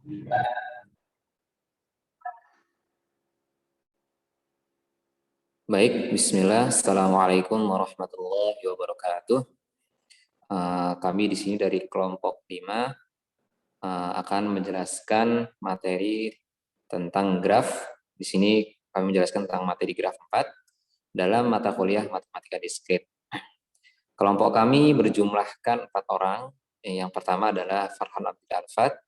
Baik, bismillah. Assalamualaikum warahmatullahi wabarakatuh. Kami di sini dari kelompok 5 akan menjelaskan materi tentang graf. Di sini kami menjelaskan tentang materi graf 4 dalam mata kuliah Matematika Diskrete. Kelompok kami berjumlahkan 4 orang. Yang pertama adalah Farhan Abdul Arfad,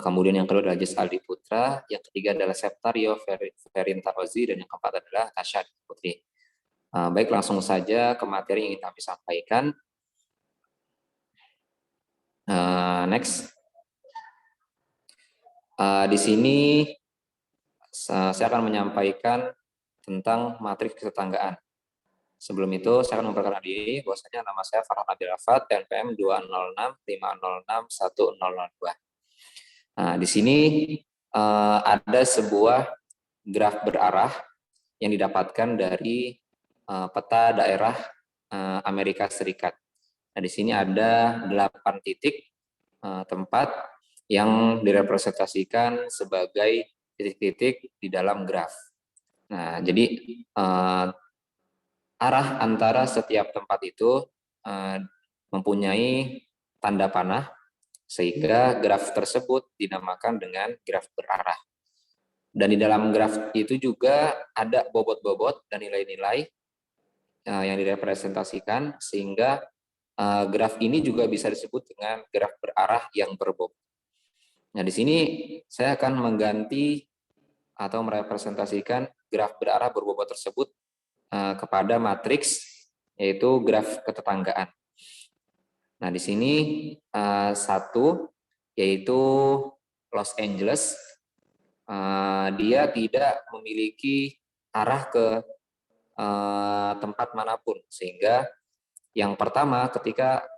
kemudian yang kedua adalah Jas Aldi Putra, yang ketiga adalah Septario Ferin Tarozi, dan yang keempat adalah Tasya Putri. Baik, langsung saja ke materi yang ingin kami sampaikan. Next. Di sini saya akan menyampaikan tentang matriks ketetanggaan. Sebelum itu, saya akan memperkenalkan diri. Bahwasanya nama saya Farhan Abdul Arfad, NPM 206506102. Di sini ada sebuah graf berarah yang didapatkan dari peta daerah Amerika Serikat. Nah, di sini ada 8 titik tempat yang direpresentasikan sebagai titik-titik di dalam graf. Nah, jadi arah antara setiap tempat itu mempunyai tanda panah, sehingga graf tersebut dinamakan dengan graf berarah. Dan di dalam graf itu juga ada bobot-bobot dan nilai-nilai yang direpresentasikan, sehingga graf ini juga bisa disebut dengan graf berarah yang berbobot. Nah, di sini saya akan mengganti atau merepresentasikan graf berarah berbobot tersebut kepada matriks, yaitu graf ketetanggaan. Nah, di sini satu, yaitu Los Angeles, dia tidak memiliki arah ke tempat manapun, sehingga yang pertama ketika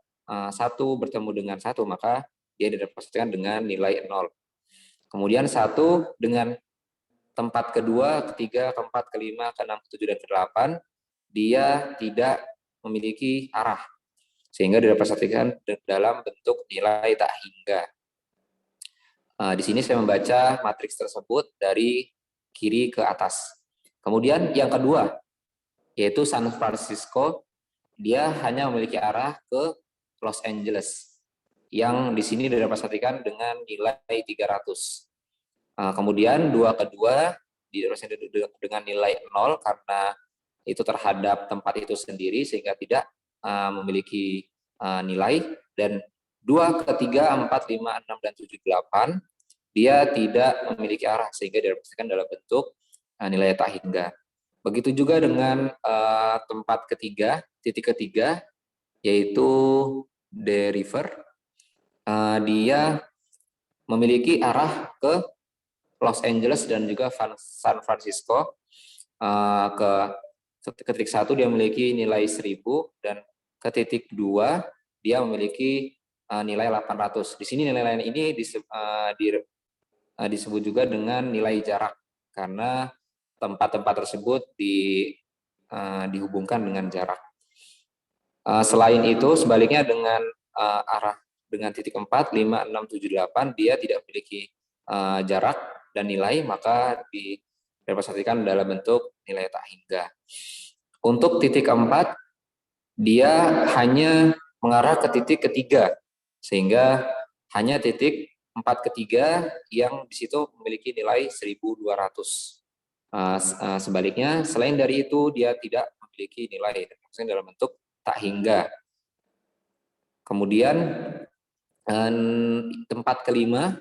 satu bertemu dengan satu, maka dia direpresentasikan dengan nilai 0. Kemudian satu dengan tempat kedua, ketiga, keempat, kelima, keenam, ketujuh, dan ke-8, dia tidak memiliki arah, sehingga direpresentasikan dalam bentuk nilai tak hingga. Di sini saya membaca matriks tersebut dari kiri ke atas. Kemudian yang kedua, yaitu San Francisco, dia hanya memiliki arah ke Los Angeles, yang di sini direpresentasikan dengan nilai 300. Kemudian dua kedua direpresentasikan dengan nilai 0 karena itu terhadap tempat itu sendiri, sehingga tidak memiliki nilai. Dan 2, ketiga, 4, 5, 6, dan 7, 8 dia tidak memiliki arah, sehingga direpresentasikan dalam bentuk nilai tak hingga. Begitu juga dengan tempat ketiga, titik ketiga, yaitu The River. Dia memiliki arah ke Los Angeles dan juga San Francisco. Ke titik 1 dia memiliki nilai 1000, dan ke titik 2 dia memiliki nilai 800. Di sini nilai ini disebut juga dengan nilai jarak, karena tempat-tempat tersebut dihubungkan dengan jarak. Selain itu, sebaliknya dengan arah dengan titik 4, 5, 6, 7, 8, dia tidak memiliki jarak dan nilai, maka direpresentasikan dalam bentuk nilai tak hingga. Untuk titik 4, dia hanya mengarah ke titik ketiga, sehingga hanya titik 4 ketiga yang di situ memiliki nilai 1200. Sebaliknya, selain dari itu, dia tidak memiliki nilai, dalam bentuk tak hingga. Kemudian tempat kelima,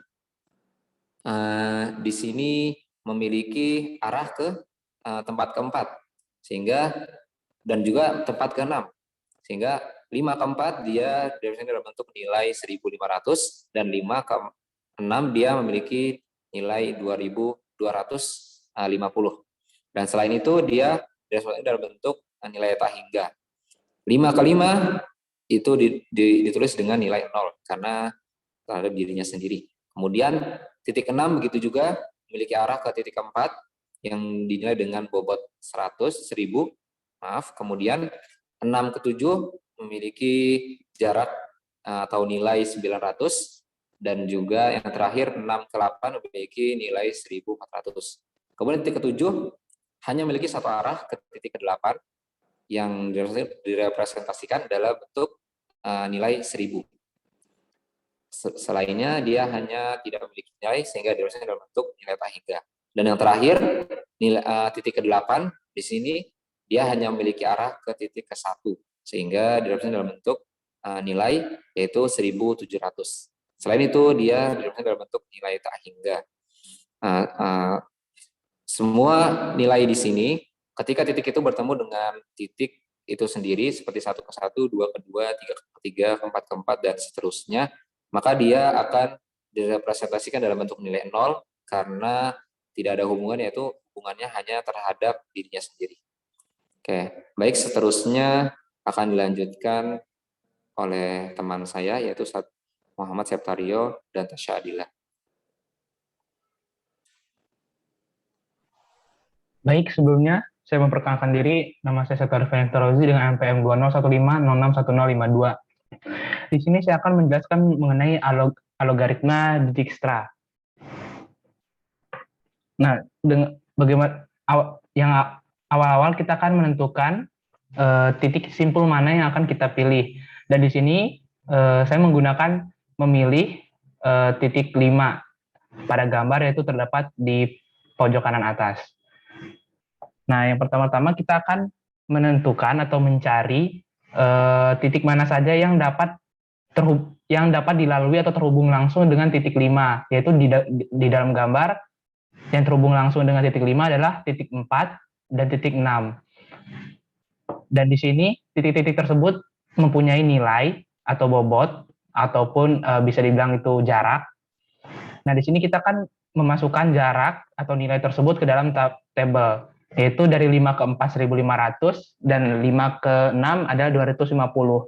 di sini memiliki arah ke tempat keempat, sehingga dan juga tempat keenam, sehingga 5 ke 4 dia dalam bentuk nilai 1500, dan 5 ke 6 dia memiliki nilai 2250. Dan selain itu dia dalam bentuk nilai tak hingga. 5 ke 5 itu ditulis dengan nilai 0 karena terhadap dirinya sendiri. Kemudian titik 6 begitu juga memiliki arah ke titik 4 yang dinilai dengan bobot 1000. Kemudian 6 ke 7 memiliki jarak atau nilai 900, dan juga yang terakhir 6 ke 8 memiliki nilai 1400. Kemudian titik ke-7 hanya memiliki satu arah ke titik ke-8 yang direpresentasikan dalam bentuk nilai 1000. Selainnya dia hanya tidak memiliki nilai sehingga direpresentasikan dalam bentuk nilai tak hingga. Dan yang terakhir nilai, titik ke-8 di sini dia hanya memiliki arah ke titik ke-1 sehingga direpresentasikan dalam bentuk nilai yaitu 1700. Selain itu dia direpresentasikan dalam bentuk nilai tak hingga. Semua nilai di sini ketika titik itu bertemu dengan titik itu sendiri seperti 1 ke 1, 2 ke 2, 3 ke 3, 4 ke 4 dan seterusnya, maka dia akan direpresentasikan dalam bentuk nilai 0 karena tidak ada hubungan, yaitu hubungannya hanya terhadap dirinya sendiri. Oke, baik, seterusnya akan dilanjutkan oleh teman saya yaitu Muhammad Septario dan Tasya Adila. Baik, sebelumnya saya memperkenalkan diri, nama saya Septario Fenterozi dengan NPM 2015061052. Di sini saya akan menjelaskan mengenai algoritma Dijkstra. Nah, bagaimana yang awal-awal kita akan menentukan titik simpul mana yang akan kita pilih. Dan di sini saya menggunakan memilih titik 5 pada gambar, yaitu terdapat di pojok kanan atas. Nah, yang pertama-tama kita akan menentukan atau mencari titik mana saja yang dapat dilalui atau terhubung langsung dengan titik 5, yaitu di dalam gambar yang terhubung langsung dengan titik 5 adalah titik 4 dan titik 6. Dan di sini titik-titik tersebut mempunyai nilai atau bobot ataupun bisa dibilang itu jarak. Nah, di sini kita akan memasukkan jarak atau nilai tersebut ke dalam tabel, yaitu dari 5 ke 4 1500 dan 5 ke 6 adalah 250.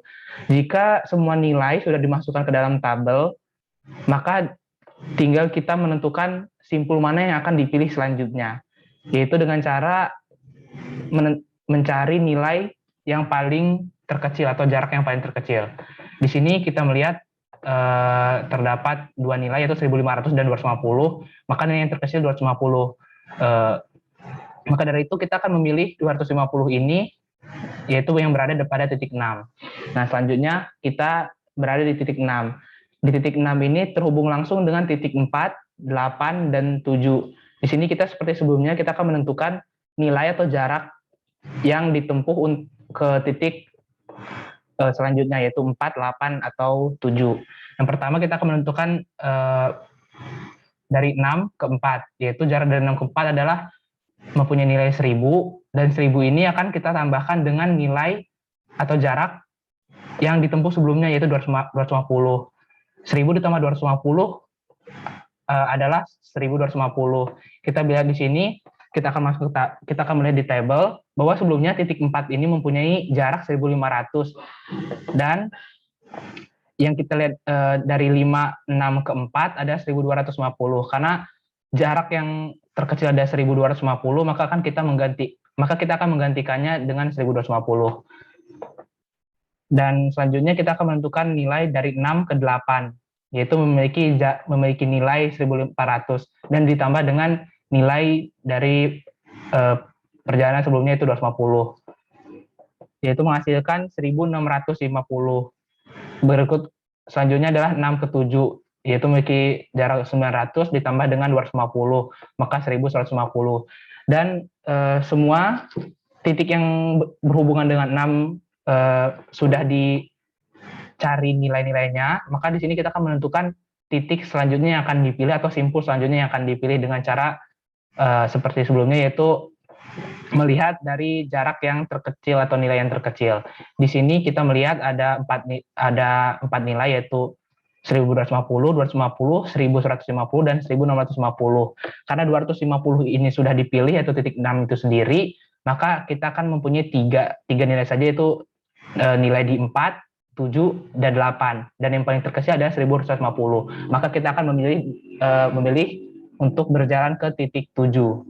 Jika semua nilai sudah dimasukkan ke dalam tabel, maka tinggal kita menentukan simpul mana yang akan dipilih selanjutnya, yaitu dengan cara mencari nilai yang paling terkecil atau jarak yang paling terkecil. Di sini kita melihat terdapat dua nilai yaitu 1500 dan 250, maka nilai yang terkecil 250. Maka dari itu kita akan memilih 250 ini, yaitu yang berada pada titik 6. Nah, selanjutnya kita berada di titik 6. Di titik 6 ini terhubung langsung dengan titik 4, 8, dan 7. Di sini kita seperti sebelumnya, kita akan menentukan nilai atau jarak yang ditempuh ke titik selanjutnya, yaitu 4, 8, atau 7. Yang pertama kita akan menentukan dari 6 ke 4, yaitu jarak dari 6 ke 4 adalah mempunyai nilai 1000, dan 1000 ini akan kita tambahkan dengan nilai atau jarak yang ditempuh sebelumnya, yaitu 250. 1000 ditambah 250 adalah 1250. Kita lihat di sini, kita akan melihat di tabel bahwa sebelumnya titik 4 ini mempunyai jarak 1500, dan yang kita lihat dari 5, 6 ke 4 ada 1250. Karena jarak yang terkecil ada 1250, maka kita akan menggantikannya dengan 1250. Dan selanjutnya kita akan menentukan nilai dari 6 ke 8, yaitu memiliki nilai 1400 dan ditambah dengan nilai dari perjalanan sebelumnya itu 250, yaitu menghasilkan 1650. Berikut selanjutnya adalah 6 ke 7, yaitu memiliki jarak 900 ditambah dengan 250, maka 1150. Dan semua titik yang berhubungan dengan 6 sudah dicari nilai-nilainya, maka di sini kita akan menentukan titik selanjutnya yang akan dipilih atau simpul selanjutnya yang akan dipilih dengan cara seperti sebelumnya, yaitu melihat dari jarak yang terkecil atau nilai yang terkecil. Di sini kita melihat ada empat nilai, yaitu 1250, 250, 1150, dan 1650. Karena 250 ini sudah dipilih, yaitu titik 6 itu sendiri, maka kita akan mempunyai tiga nilai saja, yaitu nilai di 4, 7, dan 8. Dan yang paling terkecil adalah 1150. Maka kita akan memilih untuk berjalan ke titik 7.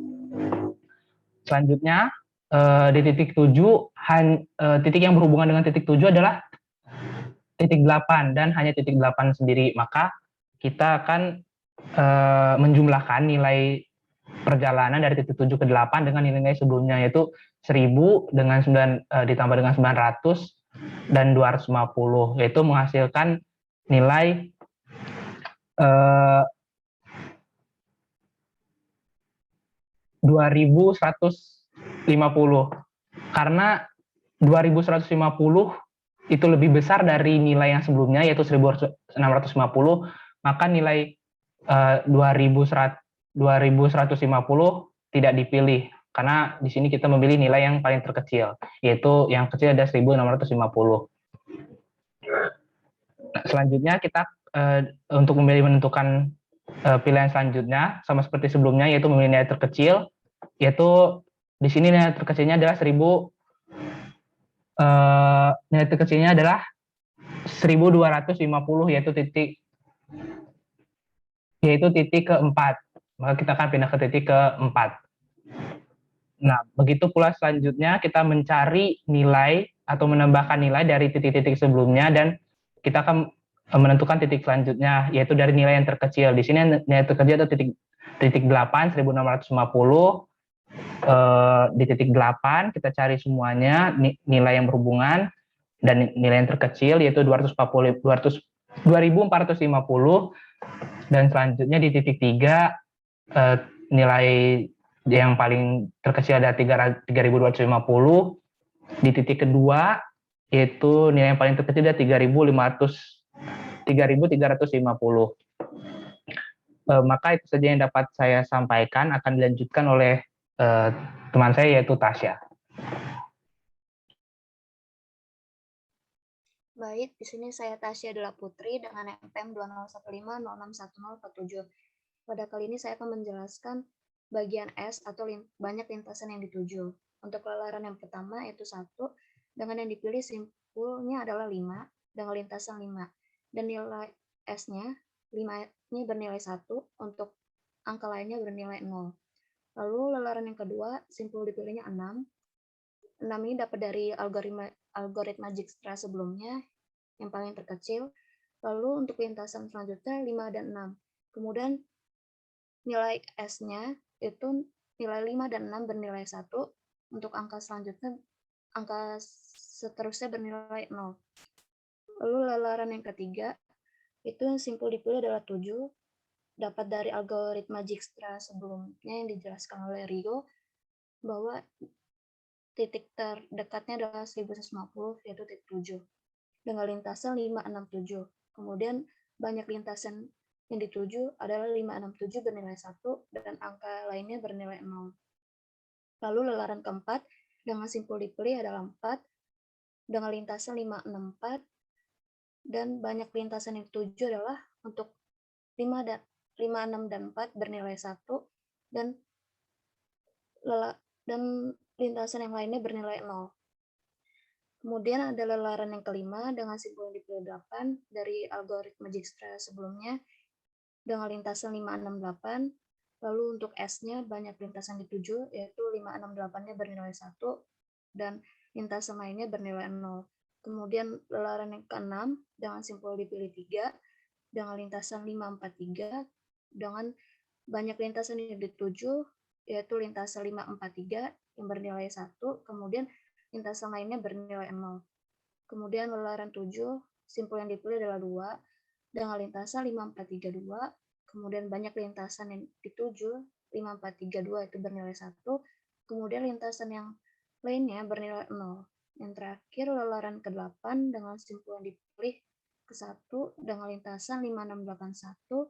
Selanjutnya, di titik 7, titik yang berhubungan dengan titik 7 adalah titik 8, dan hanya titik 8 sendiri. Maka kita akan menjumlahkan nilai perjalanan dari titik 7 ke 8 dengan nilai sebelumnya, yaitu 1000 dengan 9 ditambah dengan 900 dan 250, yaitu menghasilkan nilai 2150. Karena 2150 itu lebih besar dari nilai yang sebelumnya, yaitu 1650, maka nilai 2150 tidak dipilih, karena di sini kita memilih nilai yang paling terkecil, yaitu yang kecil ada 1650. Nah, selanjutnya kita untuk menentukan pilihan selanjutnya sama seperti sebelumnya, yaitu memilih nilai terkecil, yaitu di sini nilai terkecilnya adalah 1000. Nilai terkecilnya adalah 1250, yaitu titik keempat. Maka kita akan pindah ke titik keempat. Nah, begitu pula selanjutnya kita mencari nilai atau menambahkan nilai dari titik-titik sebelumnya, dan kita akan menentukan titik selanjutnya, yaitu dari nilai yang terkecil. Di sini nilai terkecil itu titik 8, 1650. Di titik 8 kita cari semuanya nilai yang berhubungan, dan nilai yang terkecil yaitu 2450, dan selanjutnya di titik 3 nilai yang paling terkecil ada 3250. Di titik kedua yaitu nilai yang paling terkecil ada 3350. Maka itu saja yang dapat saya sampaikan, akan dilanjutkan oleh teman saya yaitu Tasya. Baik, di sini saya Tasya adalah Putri dengan NPM 2015061047. Pada kali ini saya akan menjelaskan bagian S atau banyak lintasan yang dituju. Untuk lelaran yang pertama yaitu 1, dengan yang dipilih simpulnya adalah 5, dengan lintasan 5. Dan nilai S-nya, 5 ini bernilai 1, untuk angka lainnya bernilai 0. Lalu lelaran yang kedua, simpul dipilihnya 6. 6 ini dapat dari algoritma Dijkstra sebelumnya, yang paling terkecil. Lalu untuk lintasan selanjutnya 5 dan 6. Kemudian nilai S-nya itu nilai 5 dan 6 bernilai 1, untuk angka selanjutnya, angka seterusnya bernilai 0. Lalu lelaran yang ketiga, itu yang simpul dipilih adalah 7, dapat dari algoritma Dijkstra sebelumnya yang dijelaskan oleh Rio, bahwa titik terdekatnya adalah 1150, yaitu titik 7, dengan lintasan 567. Kemudian banyak lintasan yang dituju adalah 567 bernilai 1, dan angka lainnya bernilai 0. Lalu lelaran keempat dengan simpul dipilih adalah 4, dengan lintasan 564, dan banyak lintasan yang dituju adalah untuk 5, 6, dan 4 bernilai 1, dan lintasan yang lainnya bernilai 0. Kemudian ada lelaran yang kelima dengan simpul yang dipilih 8 dari algoritma Dijkstra sebelumnya dengan lintasan 568. Lalu untuk S-nya banyak lintasan dituju, yaitu 568-nya bernilai 1 dan lintasan lainnya bernilai 0. Kemudian lelaran yang keenam dengan simpul dipilih 3 dengan lintasan 543 dengan banyak lintasan yang dituju, yaitu lintasan 543 yang bernilai 1, kemudian lintasan lainnya bernilai 0. Kemudian lelaran 7, simpul yang dipilih adalah 2, dengan lintasan 5432, kemudian banyak lintasan yang dituju, 5432 itu bernilai 1, kemudian lintasan yang lainnya bernilai 0. Yang terakhir lelaran ke-8 dengan simpul yang dipilih ke-1 dengan lintasan 5681,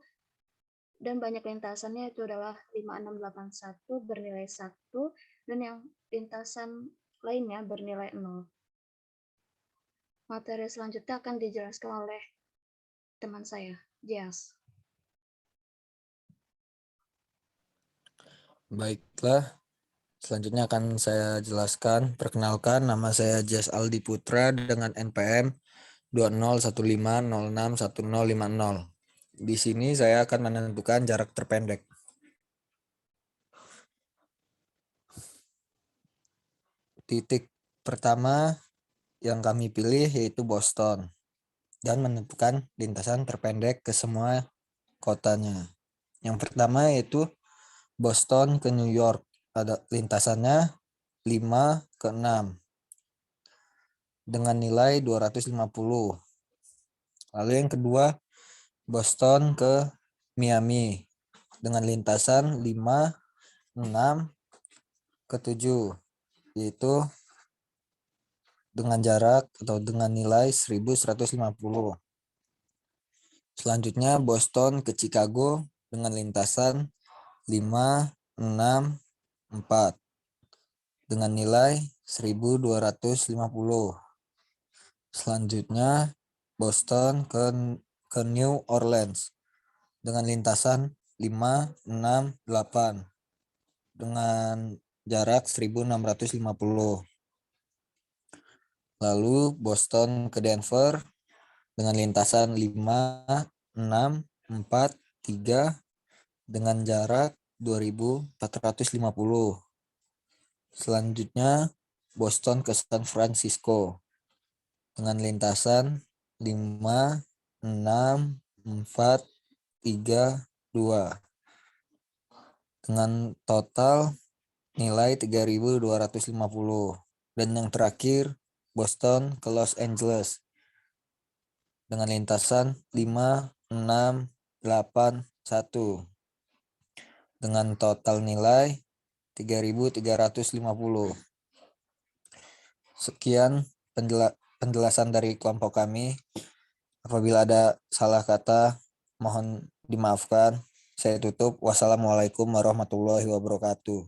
dan banyak lintasannya itu adalah 5681 bernilai 1, dan yang lintasan lainnya bernilai 0. Materi selanjutnya akan dijelaskan oleh teman saya, Jas. Baiklah, selanjutnya akan saya jelaskan. Perkenalkan, nama saya Jas Aldi Putra dengan NPM 2015061050. Di sini saya akan menentukan jarak terpendek. Titik pertama yang kami pilih yaitu Boston, dan menentukan lintasan terpendek ke semua kotanya. Yang pertama yaitu Boston ke New York. Ada lintasannya 5 ke 6 dengan nilai 250. Lalu yang kedua Boston ke Miami dengan lintasan 5, 6 ke 7, yaitu dengan jarak atau dengan nilai 1150. Selanjutnya Boston ke Chicago dengan lintasan 5, 6, 4 dengan nilai 1250. Selanjutnya Boston ke New Orleans dengan lintasan 5, 6, 8 dengan jarak 1650. Lalu Boston ke Denver dengan lintasan 5, 6, 4, 3 dengan jarak 2450. Selanjutnya Boston ke San Francisco dengan lintasan 5, 6, 4, 3, 2 dengan total nilai 3250. Dan yang terakhir Boston ke Los Angeles dengan lintasan 5, 6, 8, 1 dengan total nilai 3350. Sekian penjelasan dari kelompok kami. Apabila ada salah kata, mohon dimaafkan. Saya tutup. Wassalamualaikum warahmatullahi wabarakatuh.